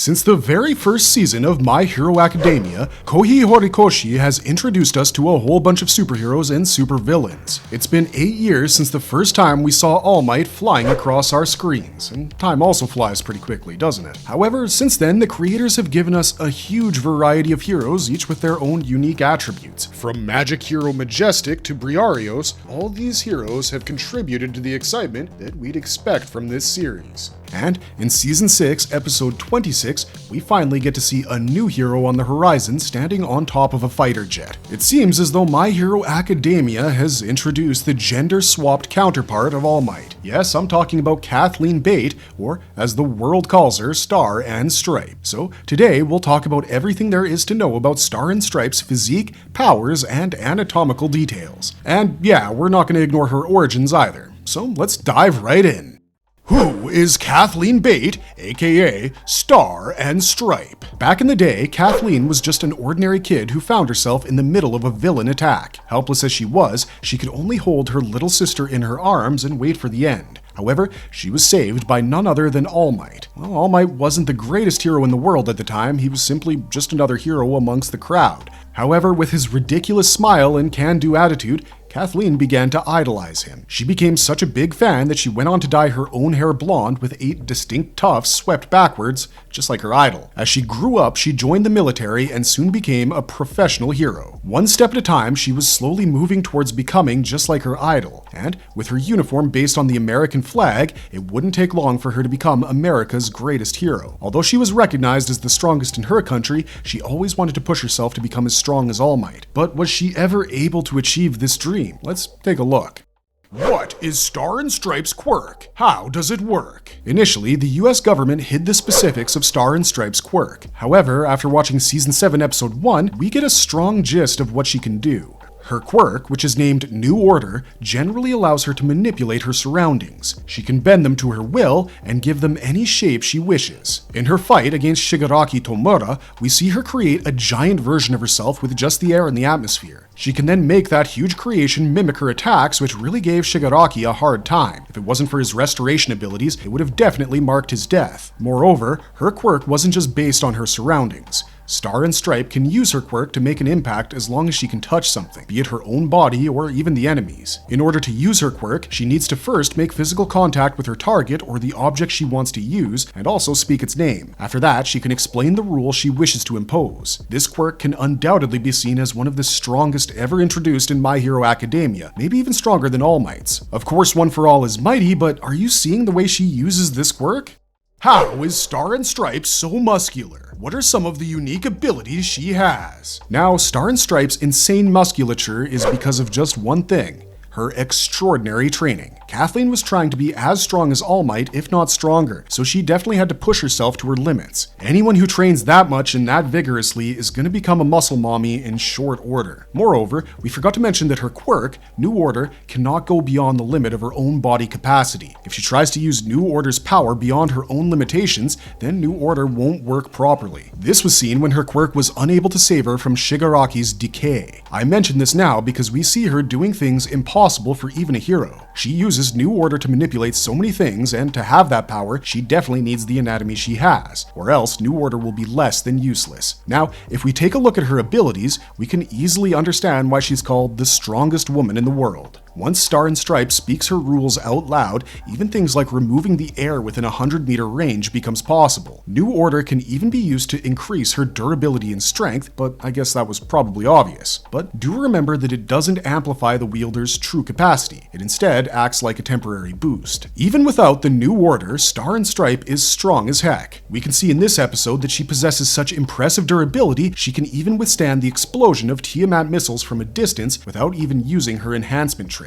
Since the very first season of My Hero Academia, Kohei Horikoshi has introduced us to a whole bunch of superheroes and supervillains. It's been 8 years since the first time we saw All Might flying across our screens, and time also flies pretty quickly, doesn't it? However, since then, the creators have given us a huge variety of heroes, each with their own unique attributes. From Magic Hero Majestic to Briarios, all these heroes have contributed to the excitement that we'd expect from this series. And in Season 6, Episode 26, we finally get to see a new hero on the horizon standing on top of a fighter jet. It seems as though My Hero Academia has introduced the gender-swapped counterpart of All Might. Yes, I'm talking about Kathleen Bate, or as the world calls her, Star and Stripe. So today we'll talk about everything there is to know about Star and Stripe's physique, powers, and anatomical details. And yeah, we're not going to ignore her origins either. So let's dive right in. Who is Kathleen Bate, aka Star and Stripe? Back in the day, Kathleen was just an ordinary kid who found herself in the middle of a villain attack. Helpless as she was, she could only hold her little sister in her arms and wait for the end. However, she was saved by none other than All Might. Well, All Might wasn't the greatest hero in the world at the time, he was simply just another hero amongst the crowd. However, with his ridiculous smile and can-do attitude, Kathleen began to idolize him. She became such a big fan that she went on to dye her own hair blonde with 8 distinct tufts swept backwards, just like her idol. As she grew up, she joined the military and soon became a professional hero. One step at a time, she was slowly moving towards becoming just like her idol. And with her uniform based on the American flag, it wouldn't take long for her to become America's greatest hero. Although she was recognized as the strongest in her country, she always wanted to push herself to become as strong as All Might. But was she ever able to achieve this dream? Let's take a look. What is Star and Stripe's quirk? How does it work? Initially, the US government hid the specifics of Star and Stripe's quirk. However, after watching Season 7, Episode 1, we get a strong gist of what she can do. Her quirk, which is named New Order, generally allows her to manipulate her surroundings. She can bend them to her will and give them any shape she wishes. In her fight against Shigaraki Tomura, we see her create a giant version of herself with just the air and the atmosphere. She can then make that huge creation mimic her attacks, which really gave Shigaraki a hard time. If it wasn't for his restoration abilities, it would have definitely marked his death. Moreover, her quirk wasn't just based on her surroundings. Star and Stripe can use her quirk to make an impact as long as she can touch something, be it her own body or even the enemies. In order to use her quirk, she needs to first make physical contact with her target or the object she wants to use, and also speak its name. After that, she can explain the rule she wishes to impose. This quirk can undoubtedly be seen as one of the strongest ever introduced in My Hero Academia, maybe even stronger than All Might's. Of course, One for All is mighty, but are you seeing the way she uses this quirk? How is Star and Stripe so muscular? What are some of the unique abilities she has? Now, Star and Stripe's insane musculature is because of just one thing: her extraordinary training. Kathleen was trying to be as strong as All Might, if not stronger, so she definitely had to push herself to her limits. Anyone who trains that much and that vigorously is going to become a muscle mommy in short order. Moreover, we forgot to mention that her quirk, New Order, cannot go beyond the limit of her own body capacity. If she tries to use New Order's power beyond her own limitations, then New Order won't work properly. This was seen when her quirk was unable to save her from Shigaraki's decay. I mention this now because we see her doing things impossible for even a hero. She uses New Order to manipulate so many things, and to have that power, she definitely needs the anatomy she has, or else New Order will be less than useless. Now, if we take a look at her abilities, we can easily understand why she's called the strongest woman in the world. Once Star and Stripe speaks her rules out loud, even things like removing the air within a 100-meter range becomes possible. New Order can even be used to increase her durability and strength, but I guess that was probably obvious. But do remember that it doesn't amplify the wielder's true capacity. It instead acts like a temporary boost. Even without the New Order, Star and Stripe is strong as heck. We can see in this episode that she possesses such impressive durability, she can even withstand the explosion of Tiamat missiles from a distance without even using her enhancement tricks.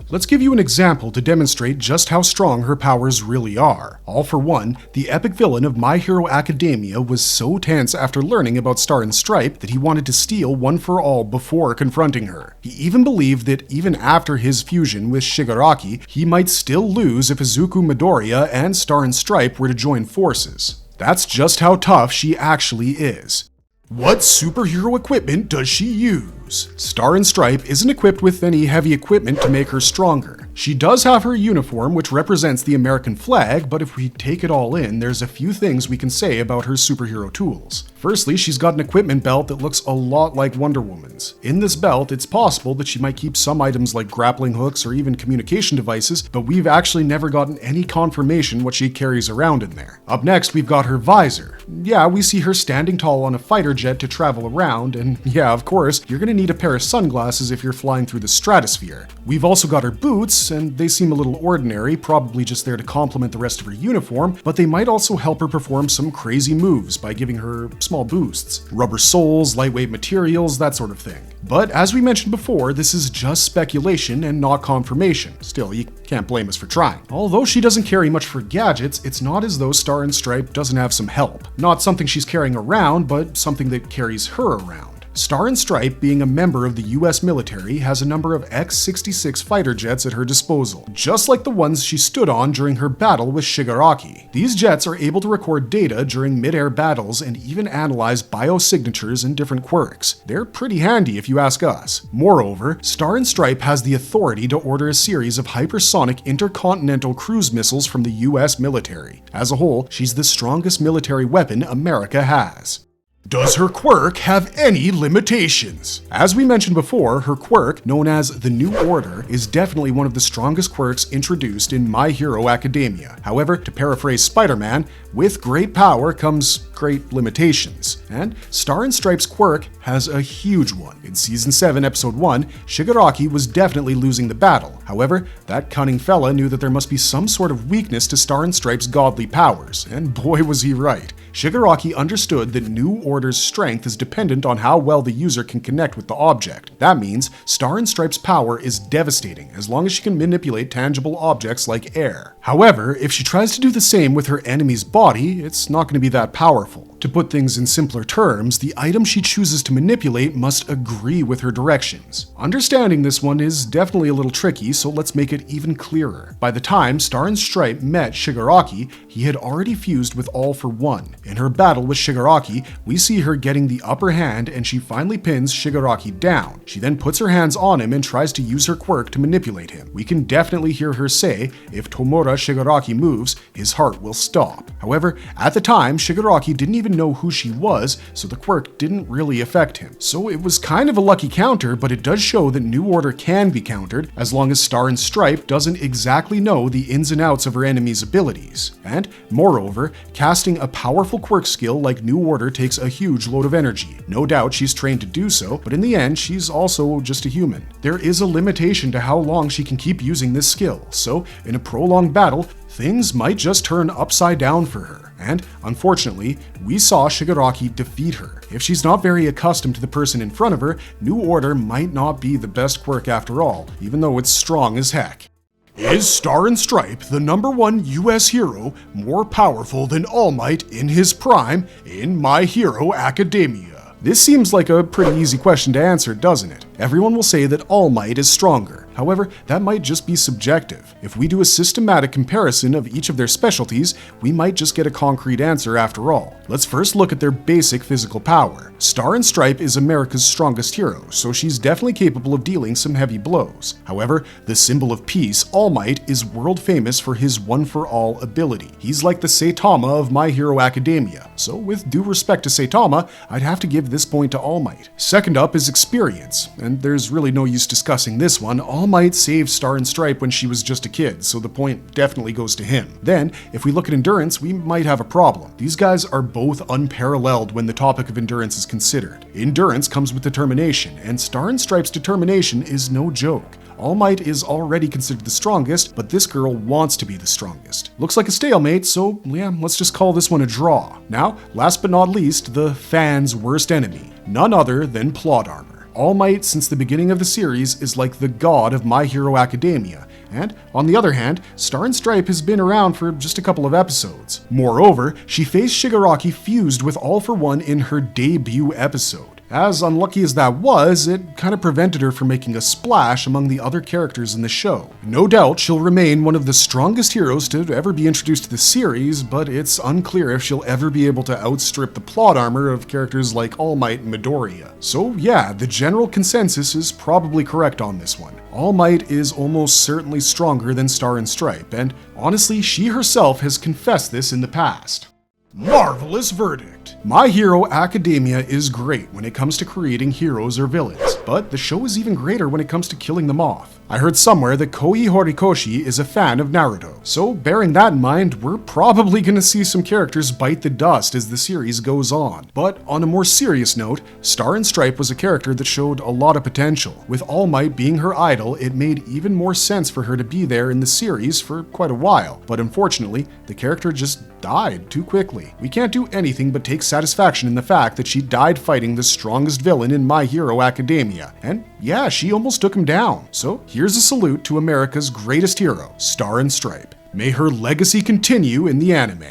Let's give you an example to demonstrate just how strong her powers really are. All for One, the epic villain of My Hero Academia, was so tense after learning about Star and Stripe that he wanted to steal One for All before confronting her. He even believed that even after his fusion with Shigaraki, he might still lose if Izuku Midoriya and Star and Stripe were to join forces. That's just how tough she actually is. What superhero equipment does she use? Star and Stripe isn't equipped with any heavy equipment to make her stronger. She does have her uniform, which represents the American flag, but if we take it all in, there's a few things we can say about her superhero tools. Firstly, she's got an equipment belt that looks a lot like Wonder Woman's. In this belt, it's possible that she might keep some items like grappling hooks or even communication devices, but we've actually never gotten any confirmation what she carries around in there. Up next, we've got her visor. Yeah, we see her standing tall on a fighter jet to travel around, and yeah, of course, you're gonna need a pair of sunglasses if you're flying through the stratosphere. We've also got her boots, and they seem a little ordinary, probably just there to complement the rest of her uniform, but they might also help her perform some crazy moves by giving her small boosts. Rubber soles, lightweight materials, that sort of thing. But as we mentioned before, this is just speculation and not confirmation. Still, you can't blame us for trying. Although she doesn't carry much for gadgets, it's not as though Star and Stripe doesn't have some help. Not something she's carrying around, but something that carries her around. Star and Stripe, being a member of the US military, has a number of X-66 fighter jets at her disposal, just like the ones she stood on during her battle with Shigaraki. These jets are able to record data during mid-air battles and even analyze biosignatures and different quirks. They're pretty handy if you ask us. Moreover, Star and Stripe has the authority to order a series of hypersonic intercontinental cruise missiles from the US military. As a whole, she's the strongest military weapon America has. Does her quirk have any limitations? As we mentioned before, her quirk, known as the New Order, is definitely one of the strongest quirks introduced in My Hero Academia. However, to paraphrase Spider-Man, with great power comes great limitations. And Star and Stripe's quirk has a huge one. In Season 7, Episode 1, Shigaraki was definitely losing the battle. However, that cunning fella knew that there must be some sort of weakness to Star and Stripe's godly powers, and boy was he right. Shigaraki understood that New Order's strength is dependent on how well the user can connect with the object. That means Star and Stripe's power is devastating as long as she can manipulate tangible objects like air. However, if she tries to do the same with her enemy's body, it's not going to be that powerful. To put things in simpler terms, the item she chooses to manipulate must agree with her directions. Understanding this one is definitely a little tricky, so let's make it even clearer. By the time Star and Stripe met Shigaraki, he had already fused with All for One. In her battle with Shigaraki, we see her getting the upper hand and she finally pins Shigaraki down. She then puts her hands on him and tries to use her quirk to manipulate him. We can definitely hear her say, if Tomura Shigaraki moves, his heart will stop. However, at the time, Shigaraki didn't even know who she was, so the quirk didn't really affect him. So it was kind of a lucky counter, but it does show that New Order can be countered as long as Star and Stripe doesn't exactly know the ins and outs of her enemy's abilities. And moreover, casting a powerful quirk skill like New Order takes a huge load of energy. No doubt she's trained to do so, but in the end, she's also just a human. There is a limitation to how long she can keep using this skill, so in a prolonged battle, things might just turn upside down for her. And unfortunately, we saw Shigaraki defeat her. If she's not very accustomed to the person in front of her, New Order might not be the best quirk after all, even though it's strong as heck. Is Star and Stripe, the #1 US hero, more powerful than All Might in his prime in My Hero Academia? This seems like a pretty easy question to answer, doesn't it? Everyone will say that All Might is stronger. However, that might just be subjective. If we do a systematic comparison of each of their specialties, we might just get a concrete answer after all. Let's first look at their basic physical power. Star and Stripe is America's strongest hero, so she's definitely capable of dealing some heavy blows. However, the symbol of peace, All Might, is world famous for his one-for-all ability. He's like the Saitama of My Hero Academia, so with due respect to Saitama, I'd have to give this point to All Might. Second up is experience, and there's really no use discussing this one. All Might saved Star and Stripe when she was just a kid, so the point definitely goes to him. Then, if we look at endurance, we might have a problem. These guys are both unparalleled when the topic of endurance is considered. Endurance comes with determination, and Star and Stripe's determination is no joke. All Might is already considered the strongest, but this girl wants to be the strongest. Looks like a stalemate, so yeah, let's just call this one a draw. Now, last but not least, the fans' worst enemy. None other than plot armor. All Might, since the beginning of the series, is like the god of My Hero Academia, and on the other hand, Star and Stripe has been around for just a couple of episodes. Moreover, she faced Shigaraki fused with All for One in her debut episode. As unlucky as that was, it kind of prevented her from making a splash among the other characters in the show. No doubt she'll remain one of the strongest heroes to ever be introduced to the series, but it's unclear if she'll ever be able to outstrip the plot armor of characters like All Might and Midoriya. So yeah, the general consensus is probably correct on this one. All Might is almost certainly stronger than Star and Stripe, and honestly, she herself has confessed this in the past. Marvelous verdict! My Hero Academia is great when it comes to creating heroes or villains, but the show is even greater when it comes to killing them off. I heard somewhere that Koei Horikoshi is a fan of Naruto, so bearing that in mind, we're probably gonna see some characters bite the dust as the series goes on. But on a more serious note, Star and Stripe was a character that showed a lot of potential. With All Might being her idol, it made even more sense for her to be there in the series for quite a while, but unfortunately, the character just died too quickly. We can't do anything but take satisfaction in the fact that she died fighting the strongest villain in My Hero Academia. And yeah, she almost took him down. So here's a salute to America's greatest hero, Star and Stripe. May her legacy continue in the anime.